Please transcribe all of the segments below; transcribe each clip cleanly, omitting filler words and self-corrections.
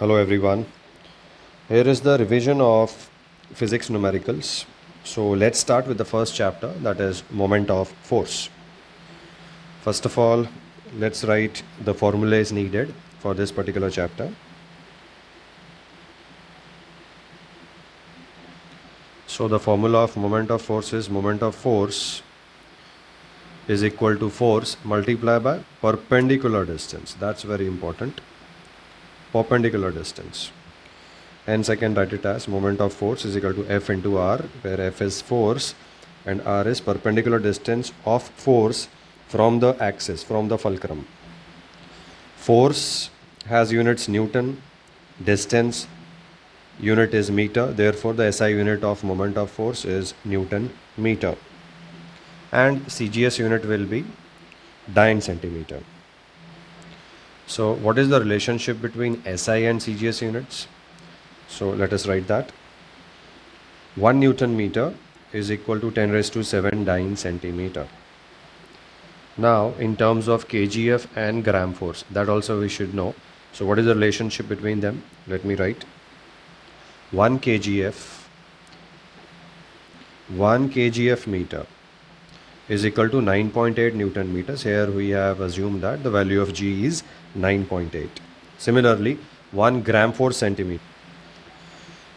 Hello everyone. Here is the revision of physics numericals. So let's start with the first chapter, that is moment of force. First of all, let's write the formulas needed for this particular chapter. So the formula of moment of force is moment of force is equal to force multiplied by perpendicular distance. That's very important. Perpendicular distance. Hence I can write it as moment of force is equal to F into R, where F is force and R is perpendicular distance of force from the axis, from the fulcrum. Force has units Newton, distance unit is meter, therefore the SI unit of moment of force is Newton meter. And CGS unit will be dyne centimeter. So what is the relationship between SI and CGS units? So let us write that. 1 Newton meter is equal to 10 raised to 7 dyne centimeter. Now in terms of kgf and gram force, that also we should know. So what is the relationship between them? Let me write. 1 kgf meter is equal to 9.8 Newton meters. Here we have assumed that the value of G is 9.8. Similarly, 1 gram for centimeter.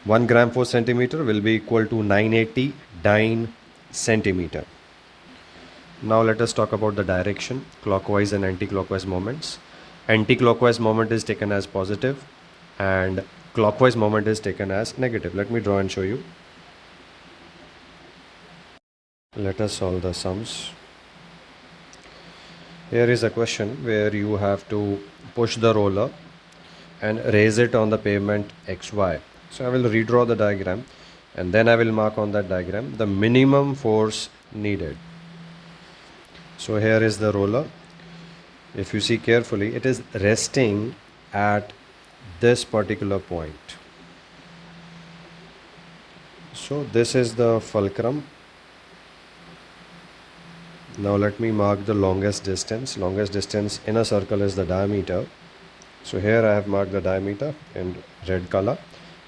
1 gram for centimeter will be equal to 980 dyne centimeter. Now let us talk about the direction, clockwise and anti-clockwise moments. Anti-clockwise moment is taken as positive and clockwise moment is taken as negative. Let me draw and show you. Let us solve the sums. Here is a question where you have to push the roller and raise it on the pavement XY. So I will redraw the diagram and then I will mark on that diagram the minimum force needed. So here is the roller. If you see carefully, it is resting at this particular point. So this is the fulcrum. Now let me mark the longest distance. Longest distance in a circle is the diameter. So here I have marked the diameter in red color.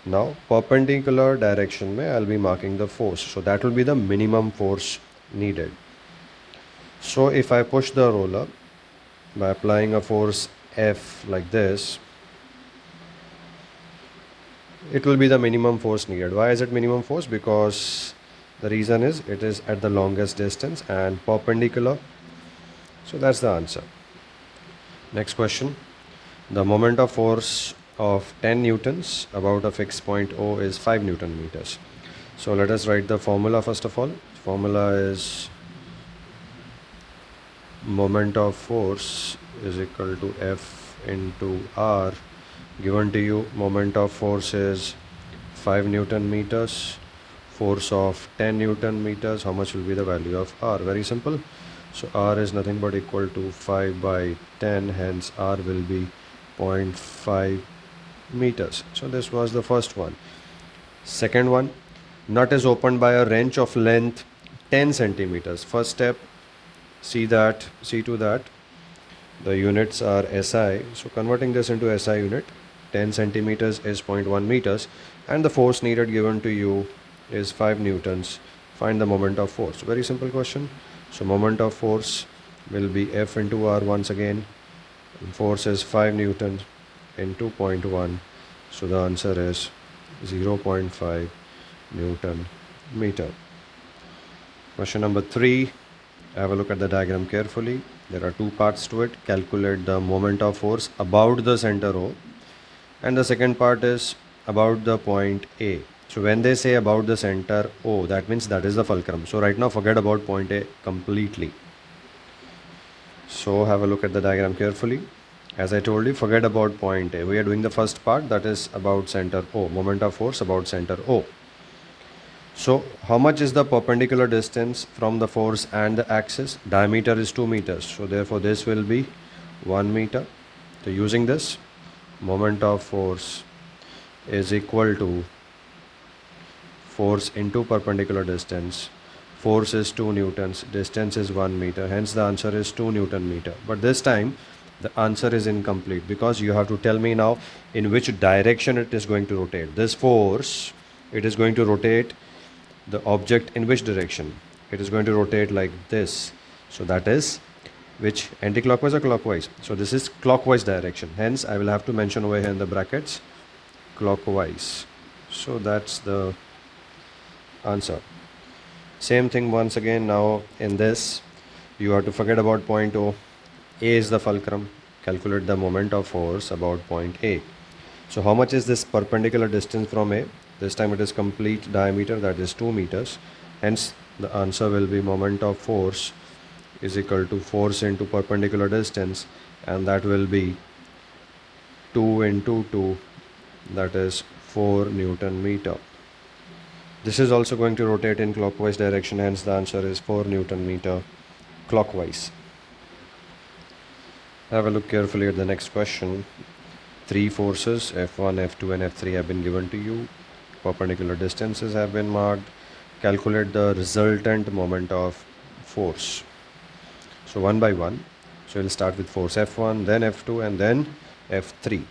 Now perpendicular direction mein I'll be marking the force. So that will be the minimum force needed. So if I push the roller by applying a force F like this, it will be the minimum force needed. Why is it minimum force? Because the reason is it is at the longest distance and perpendicular. So that's the answer. Next question. The moment of force of 10 newtons about a fixed point O is 5 Newton meters. So let us write the formula first of all. Formula is moment of force is equal to F into R. Given to you, moment of force is 5 Newton meters. Force of 10 Newton meters, how much will be the value of R? Very simple. So R is nothing but equal to 5 by 10, hence R will be 0.5 meters. So this was the first one. Second one, nut is opened by a wrench of length 10 centimeters. First step, see to that the units are SI. So converting this into SI unit, 10 centimeters is 0.1 meters and the force needed given to you is 5 newtons. Find the moment of force. Very simple question. So moment of force will be F into R once again. Force is 5 newtons into 0.1. So the answer is 0.5 Newton meter. Question number 3. Have a look at the diagram carefully. There are two parts to it. Calculate the moment of force about the center O. And the second part is about the point A. So when they say about the center O, that means that is the fulcrum. So right now forget about point A completely. So have a look at the diagram carefully. As I told you, forget about point A. We are doing the first part, that is about center O. Moment of force about center O. So how much is the perpendicular distance from the force and the axis? Diameter is 2 meters. So therefore this will be 1 meter. So using this, moment of force is equal to force into perpendicular distance. Force is 2 newtons, distance is 1 meter, hence the answer is 2 Newton meter. But this time The answer is incomplete because you have to tell me now in which direction it is going to rotate. This force, it is going to rotate the object in which direction? It is going to rotate like this. So that is which, anti-clockwise or clockwise? So this is clockwise direction. Hence, I will have to mention over here in the brackets clockwise. So that's the answer. Same thing once again. Now in this, you have to forget about point O. A is the fulcrum. Calculate the moment of force about point A. So how much is this perpendicular distance from A? This time it is complete diameter, that is 2 meters. Hence the answer will be moment of force is equal to force into perpendicular distance, and that will be 2 into 2, that is 4 Newton meter. This is also going to rotate in clockwise direction, hence the answer is 4 Newton meter clockwise. Have a look carefully at the next question. Three forces F1, F2 and F3 have been given to you. Perpendicular distances have been marked. Calculate the resultant moment of force. So one by one. So we'll start with force F1, then F2 and then F3.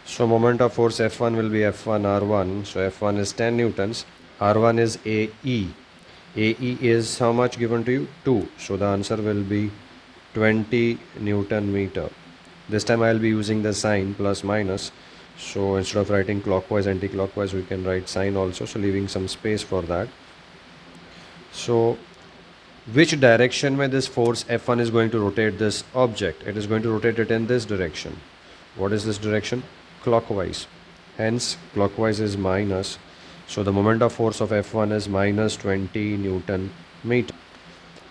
So moment of force F1 will be F1 R1. So F1 is 10 newtons. R1 is AE. AE is how much given to you? 2. So the answer will be 20 Newton meter. This time I will be using the sign plus minus. So instead of writing clockwise, anti-clockwise, we can write sign also. So leaving some space for that. So which direction where this force F1 is going to rotate this object? It is going to rotate it in this direction. What is this direction? Clockwise. Hence clockwise is minus. So the moment of force of F1 is minus 20 Newton meter.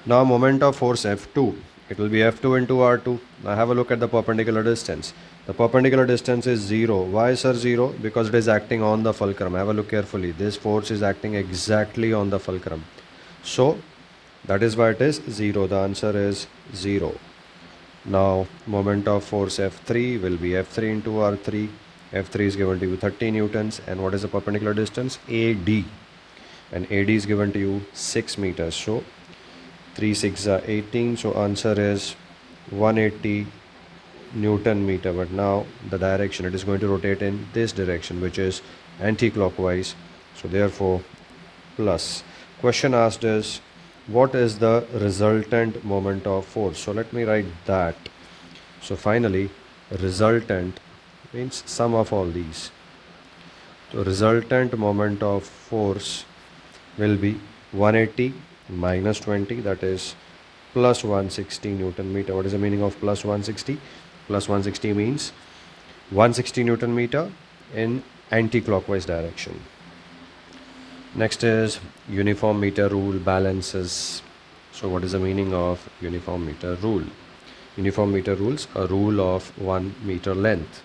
Now moment of force F2. It will be F2 into R2. Now have a look at the perpendicular distance. The perpendicular distance is 0. Why sir 0? Because it is acting on the fulcrum. Have a look carefully. This force is acting exactly on the fulcrum. So that is why it is 0. The answer is 0. Now moment of force F3 will be F3 into R3. F3 is given to you 30 newtons. And what is the perpendicular distance? AD. And AD is given to you 6 meters. So 3 6 are 18. So answer is 180 Newton meter. But now the direction, it is going to rotate in this direction, which is anti-clockwise. So therefore plus. Question asked is, what is the resultant moment of force? So let me write that. So finally resultant means sum of all these. So resultant moment of force will be 180 minus 20, that is plus 160 Newton meter. What is the meaning of plus 160? Plus 160 means 160 Newton meter in anti-clockwise direction. Next is uniform meter rule balances. So what is the meaning of uniform meter rule? Uniform meter rules a rule of 1 meter length.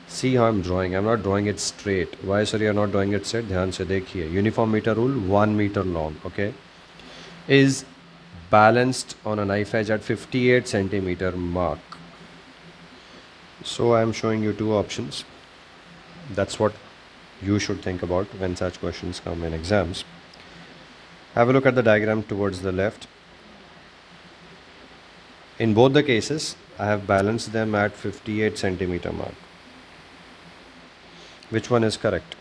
See how I'm drawing. I'm not drawing it straight. Why sir you are not drawing it straight? ध्यान से देखिए. Uniform meter rule 1 meter long. Okay, is balanced on a knife edge at 58 centimeter mark. So I am showing you two options. That's what you should think about when such questions come in exams. Have a look at the diagram towards the left. In both the cases, I have balanced them at 58 centimeter mark. Which one is correct?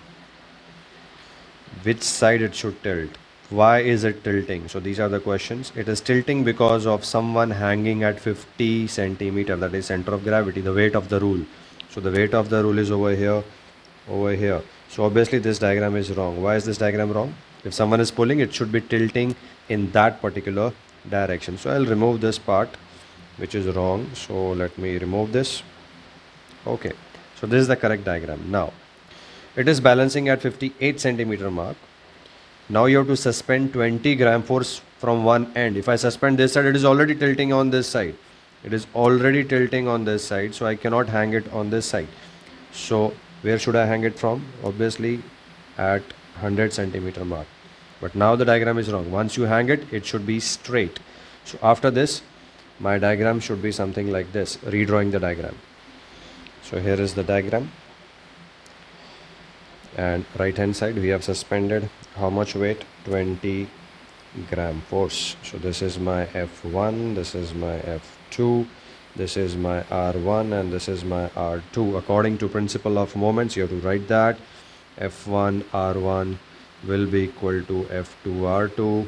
Which side it should tilt? Why is it tilting? So these are the questions. It is tilting because of someone hanging at 50 centimeter, that is center of gravity, the weight of the rule. So the weight of the rule is over here, over here. So obviously this diagram is wrong. Why is this diagram wrong? If someone is pulling, it should be tilting in that particular direction. So I'll remove this part which is wrong. So let me remove this. Okay, so this is the correct diagram. Now it is balancing at 58 centimeter mark. Now you have to suspend 20 gram force from one end. If I suspend this side, it is already tilting on this side. It is already tilting on this side, so I cannot hang it on this side. So where should I hang it from? Obviously at 100 centimeter mark. But now the diagram is wrong. Once you hang it, it should be straight. So after this, my diagram should be something like this. Redrawing the diagram. So here is the diagram. And right hand side we have suspended how much weight? 20 gram force. So this is my F1, this is my F2, This is my R1 and this is my R2. According to principle of moments, you have to write that F1 R1 will be equal to F2 R2.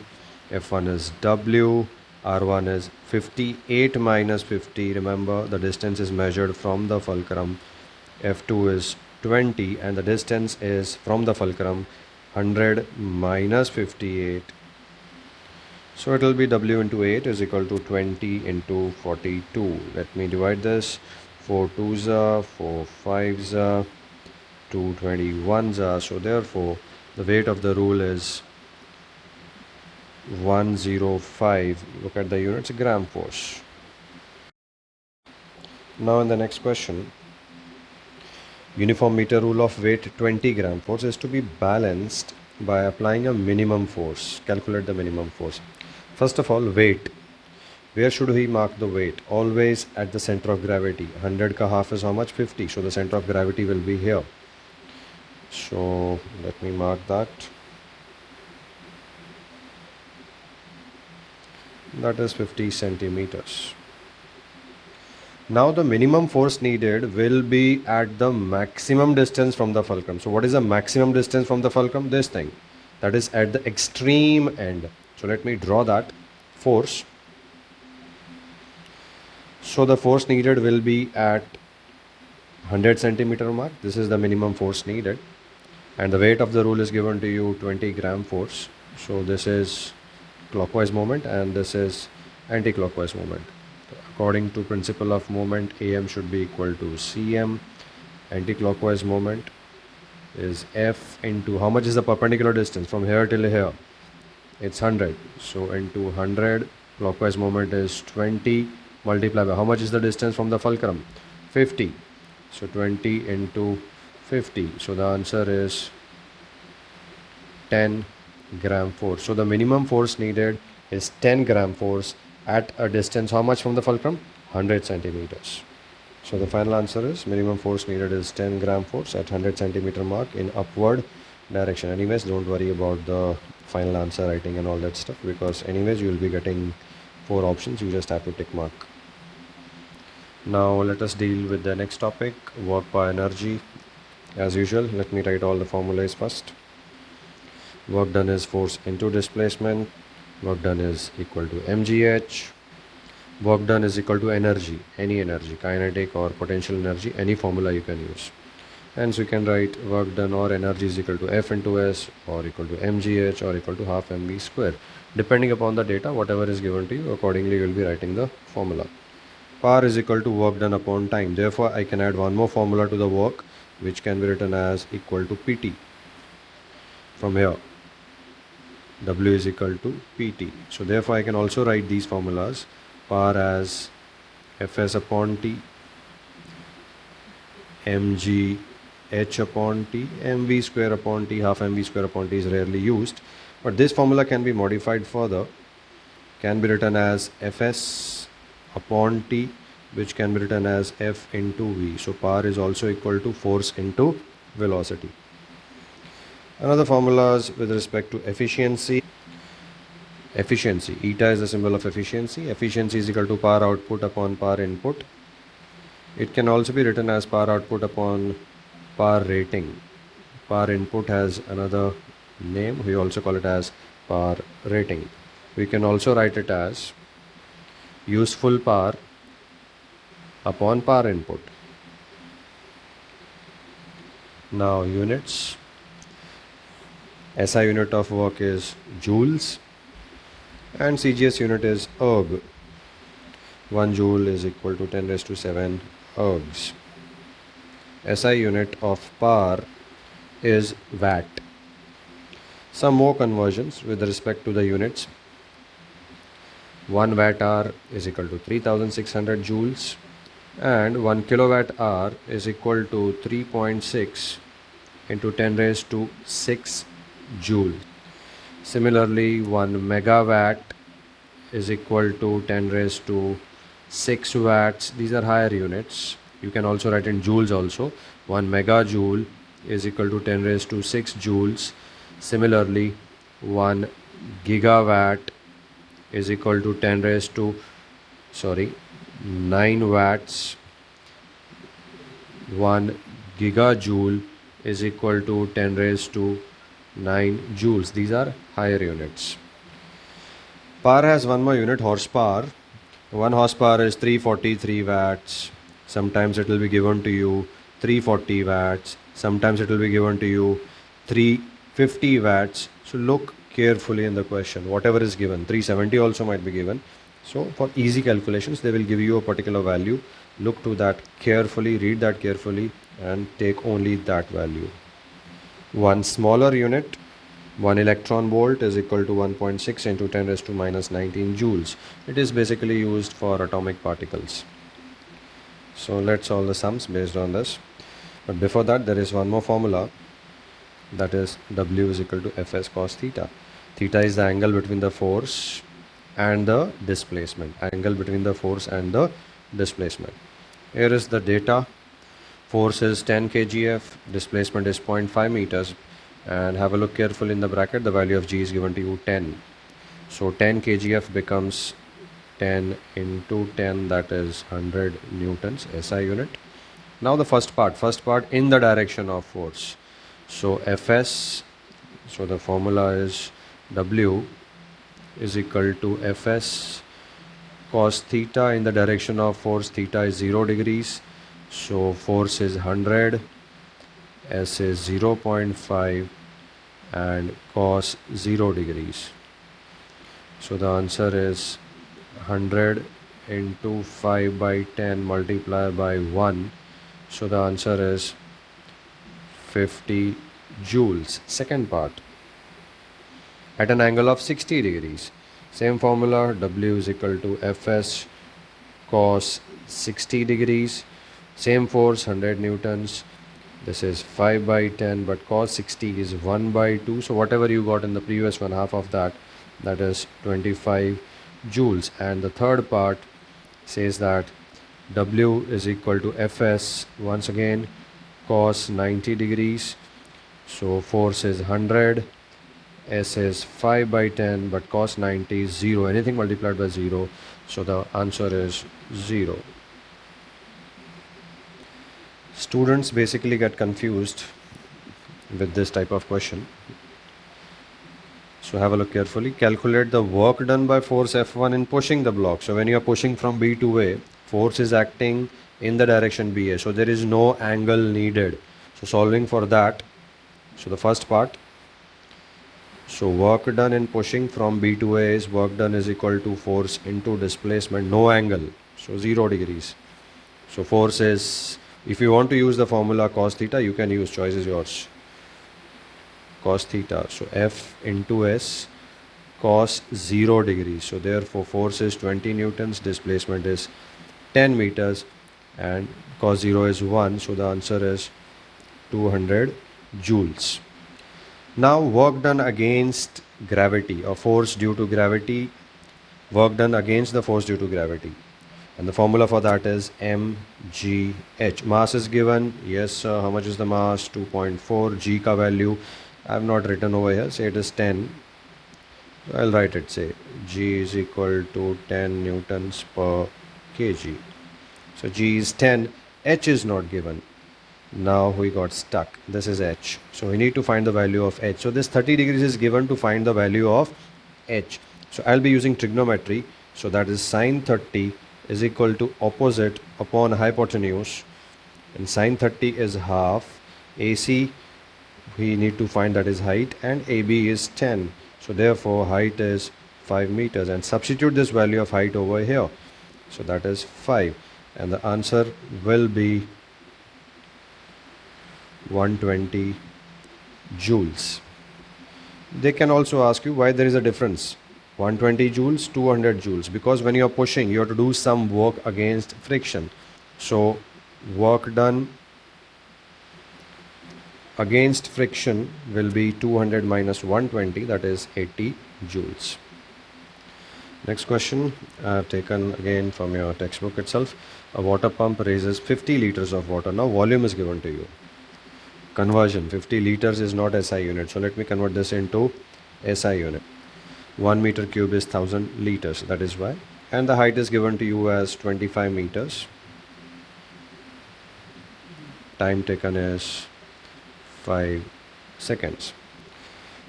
F1 is W, R1 is 58 minus 50. Remember, the distance is measured from the fulcrum. F2 is 20 and the distance is from the fulcrum 100 minus 58. So it will be W into 8 is equal to 20 into 42. Let me divide this. 4 2s are, 4 5s are, 2 21s are. So therefore, the weight of the rule is 105. Look at the units, gram force. Now in the next question, uniform meter rule of weight 20 gram force is to be balanced by applying a minimum force. Calculate the minimum force. First of all, weight. Where should we mark the weight? Always at the center of gravity. 100 ka half is how much? 50. So the center of gravity will be here. So let me mark that. That is 50 centimeters. Now the minimum force needed will be at the maximum distance from the fulcrum. So what is the maximum distance from the fulcrum? This thing. That is at the extreme end. So let me draw that force. So the force needed will be at 100 centimeter mark. This is the minimum force needed. And the weight of the rule is given to you 20 gram force. So this is clockwise moment and this is anti-clockwise moment. According to principle of moment, AM should be equal to CM. Anti-clockwise moment is F into, how much is the perpendicular distance from here till here? It's 100. So into 100, clockwise moment is 20 multiplied by, how much is the distance from the fulcrum? 50. So 20 into 50. So the answer is 10 gram force. So the minimum force needed is 10 gram force at a distance, how much from the fulcrum? 100 centimeters. So the final answer is minimum force needed is 10 gram force at 100 centimeter mark in upward direction. Anyways, don't worry about the final answer writing and all that stuff, because anyways you will be getting 4 options. You just have to tick mark. Now let us deal with the next topic, work by energy. As usual, let me write all the formulas first. Work done is force into displacement. Work done is equal to mgh. Work done is equal to energy, any energy, kinetic or potential energy, any formula you can use. Hence we can write work done or energy is equal to F into S or equal to mgh or equal to half mv square. Depending upon the data, whatever is given to you, accordingly you will be writing the formula. Power is equal to work done upon time. Therefore, I can add one more formula to the work, which can be written as equal to PT. From here, W is equal to PT. So therefore, I can also write these formulas. Power as Fs upon T, mg h upon T, mv square upon T. Half mv square upon T is rarely used, but this formula can be modified further. Can be written as Fs upon T, which can be written as F into V. So power is also equal to force into velocity. Another formulas with respect to efficiency. Efficiency, eta is the symbol of efficiency. Efficiency is equal to power output upon power input. It can also be written as power output upon power rating. Power input has another name. We also call it as power rating. We can also write it as useful power upon power input. Now units. SI unit of work is joules and CGS unit is erg. 1 joule is equal to 10 raised to 7 ergs. SI unit of power is watt. Some more conversions with respect to the units. 1 watt hour is equal to 3600 joules and 1 kilowatt hour is equal to 3.6 into 10 raised to 6 joule. Similarly, 1 megawatt is equal to 10 raised to 6 watts. These are higher units. You can also write in joules also. 1 megajoule is equal to 10 raised to 6 joules. Similarly, 1 gigawatt is equal to 10 raised to 9 watts 1 gigajoule is equal to 10 raised to 9 joules. These are higher units. Power has one more unit, horsepower. 1 horsepower is 343 watts. Sometimes it will be given to you 340 watts. Sometimes it will be given to you 350 watts. So look carefully in the question. Whatever is given, 370 also might be given. So for easy calculations, they will give you a particular value. Look to that carefully, read that carefully, and take only that value. One smaller unit, 1 electron volt is equal to 1.6 into 10 raised to minus 19 joules. It is basically used for atomic particles. So let's solve the sums based on this. But before that, there is one more formula, that is W is equal to Fs cos theta. Theta is the angle between the force and the displacement. Angle between the force and the displacement. Here is the data. Force is 10 kgf, displacement is 0.5 meters, and have a look carefully in the bracket. The value of g is given to you 10. So 10 kgf becomes 10 into 10, that is 100 newtons SI unit. Now the first part in the direction of force. So Fs, so the formula is W is equal to Fs cos theta. In the direction of force, theta is 0 degrees. So force is 100, S is 0.5, and cos 0 degrees. So the answer is 100 into 5 by 10 multiplied by 1. So the answer is 50 joules. Second part, at an angle of 60 degrees. Same formula, W is equal to Fs cos 60 degrees. Same force, 100 newtons. This is 5 by 10, but cos 60 is 1 by 2. So whatever you got in the previous one, half of that, that is 25 joules. And the third part says that W is equal to Fs, once again, cos 90 degrees. So force is 100, S is 5 by 10, but cos 90 is 0. Anything multiplied by 0. So the answer is 0. Students basically get confused with this type of question. So have a look carefully. Calculate the work done by force F1 in pushing the block. So when you are pushing from B to A, force is acting in the direction BA. So there is no angle needed. So solving for that. So the first part. So work done in pushing from B to A is work done is equal to force into displacement, no angle. So 0 degrees. So force is, if you want to use the formula cos theta, you can use, choice is yours. Cos theta. So F into S cos 0 degrees. So therefore force is 20 newtons, displacement is 10 meters, and cos 0 is 1. So the answer is 200 joules. Now work done against gravity, or force due to gravity, work done against the force due to gravity. And the formula for that is mgh. Mass is given. Yes, sir. How much is the mass? 2.4. G ka value I have not written over here. Say it is 10. I'll write it. Say G is equal to 10 newtons per kg. So G is 10. H is not given. Now we got stuck. This is H. So we need to find the value of H. So this 30 degrees is given to find the value of H. So I'll be using trigonometry. So that is sine 30 is equal to opposite upon hypotenuse, and sine 30 is half. AC we need to find, that is height, and AB is 10. So therefore height is 5 meters, and substitute this value of height over here. So that is 5, and the answer will be 120 joules. They can also ask you why there is a difference. 120 joules, 200 joules, because when you are pushing, you have to do some work against friction. So work done against friction will be 200 minus 120, that is 80 joules. Next question I have taken again from your textbook itself. A water pump raises 50 liters of water. Now volume is given to you. Conversion, 50 liters is not SI unit. So let me convert this into SI unit. 1 meter cube is 1000 liters. That is why and the height is given to you as 25 meters. Time taken is 5 seconds.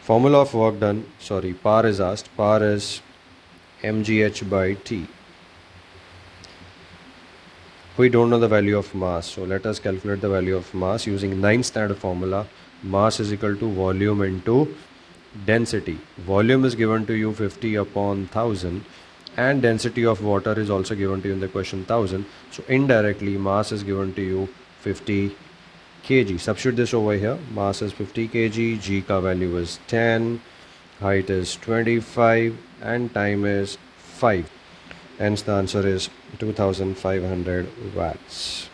Formula of work done, power is asked. Power is mgh by T. We don't know the value of mass, so let us calculate the value of mass using 9th standard formula. Mass is equal to volume into density. Volume is given to you 50 upon 1000, and density of water is also given to you in the question 1000. So indirectly mass is given to you 50 kg. Substitute this over here. Mass is 50 kg, g ka value is 10, height is 25, and time is 5. Hence the answer is 2500 watts.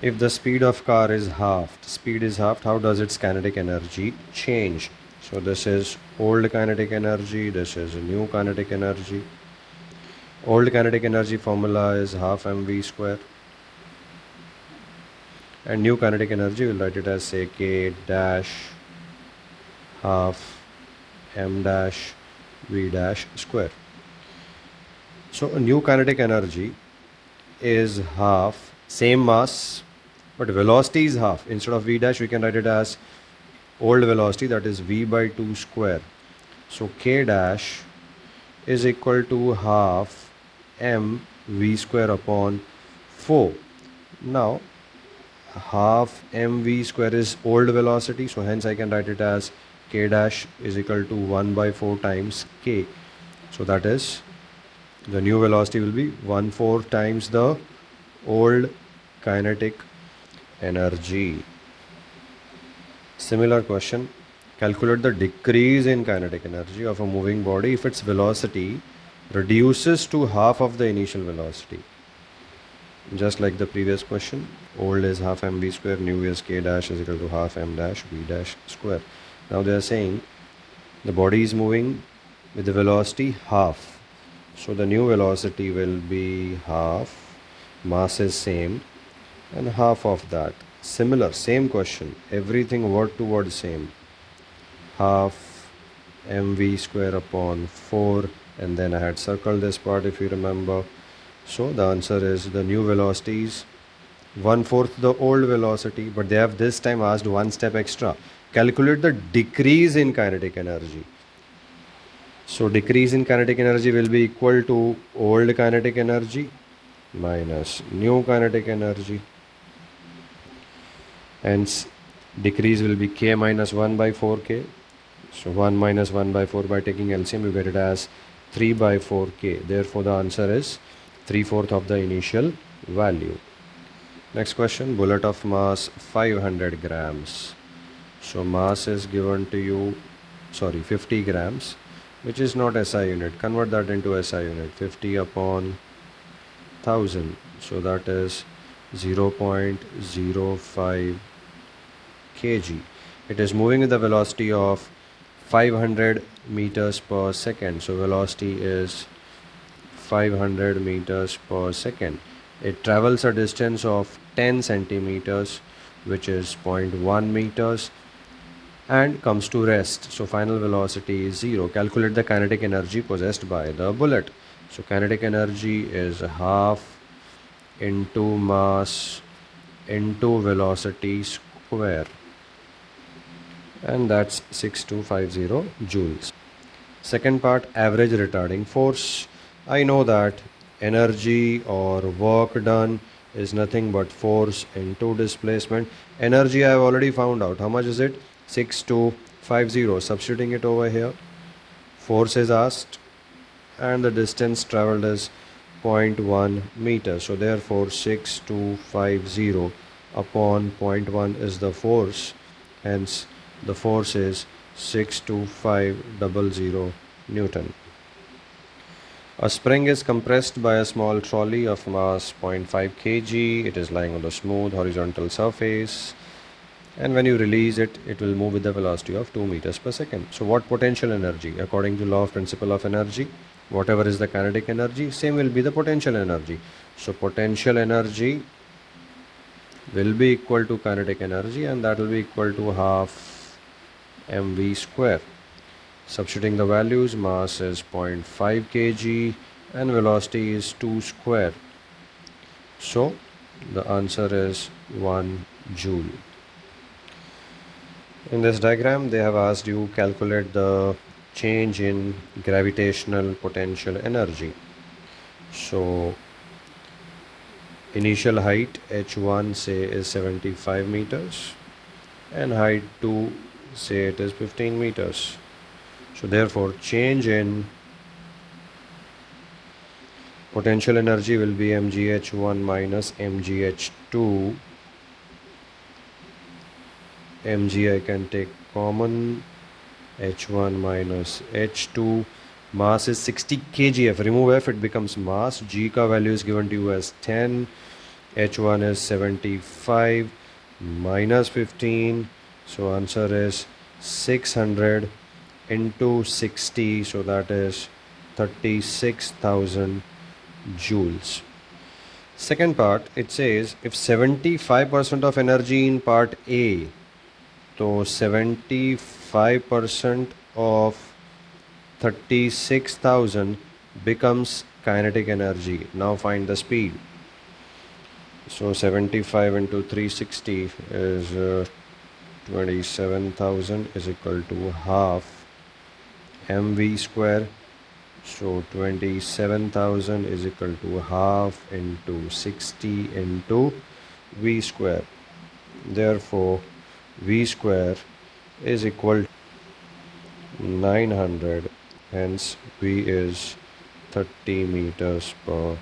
If the speed of car is halved, how does its kinetic energy change? So this is old kinetic energy, this is new kinetic energy. Old kinetic energy formula is half mv square, and new kinetic energy, we'll write it as say k dash half m dash v dash square. So a new kinetic energy is half, same mass, but velocity is half. Instead of v dash, we can write it as old velocity, that is v by 2 square. So k dash is equal to half m v square upon 4. Now half mv square is old velocity, so hence I can write it as k dash is equal to 1 by 4 times k. So that is, the new velocity will be 1/4 times the old kinetic energy. Similar question, calculate the decrease in kinetic energy of a moving body if its velocity reduces to half of the initial velocity. Just like the previous question, old is half mv square, new is k dash is equal to half m dash v dash square. Now they are saying the body is moving with the velocity half. So the new velocity will be half, mass is same, and half of that. Similar, same question, everything word to word same. Half mv square upon 4, and then I had circled this part if you remember. So the answer is the new velocity is 1/4 the old velocity, but they have this time asked one step extra. Calculate the decrease in kinetic energy. So decrease in kinetic energy will be equal to old kinetic energy minus new kinetic energy. Hence decrease will be k minus 1 by 4k. So 1 minus 1 by 4, by taking LCM you get it as 3 by 4k. Therefore the answer is 3/4 of the initial value. Next question, bullet of mass 500 grams. So mass is given to you, 50 grams, which is not SI unit. Convert that into SI unit. 50 upon 1000. So that is 0.05 kg. It is moving with the velocity of 500 meters per second. So velocity is 500 meters per second. It travels a distance of 10 centimeters, which is 0.1 meters, and comes to rest. So final velocity is 0. Calculate the kinetic energy possessed by the bullet. So kinetic energy is half into mass into velocity square, and that's 6250 joules. Second part, average retarding force. I know that energy or work done is nothing but force into displacement. Energy I have already found out. How much is it? 6250. Substituting it over here. Force is asked, and the distance traveled is 0.1 meter. So therefore 6250 upon 0.1 is the force. Hence the force is 62500 Newton. A spring is compressed by a small trolley of mass 0.5 kg. It is lying on the smooth horizontal surface, and when you release it, it will move with the velocity of 2 meters per second. So what potential energy? According to law of principle of energy, whatever is the kinetic energy, same will be the potential energy. So potential energy will be equal to kinetic energy, and that will be equal to half mv square. Substituting the values, mass is 0.5 kg and velocity is 2 square. So the answer is 1 joule. In this diagram, they have asked you calculate the change in gravitational potential energy. So initial height h1 say is 75 meters and height 2 say it is 15 meters. So therefore change in potential energy will be mgh1 minus mgh2. mg I can take common, h1 minus h2. Mass is 60 kgf. Remove f, it becomes mass. G ka value is given to you as 10. h1 is 75 minus 15. So answer is 600 into 60. So that is 36,000 joules. Second part, it says if 75% of energy in part A, so 75% of 36,000 becomes kinetic energy. Now find the speed. So 75 into 360 is 27,000 is equal to half mv square. So 27,000 is equal to half into 60 into v square. Therefore v square is equal to 900, hence v is 30 meters per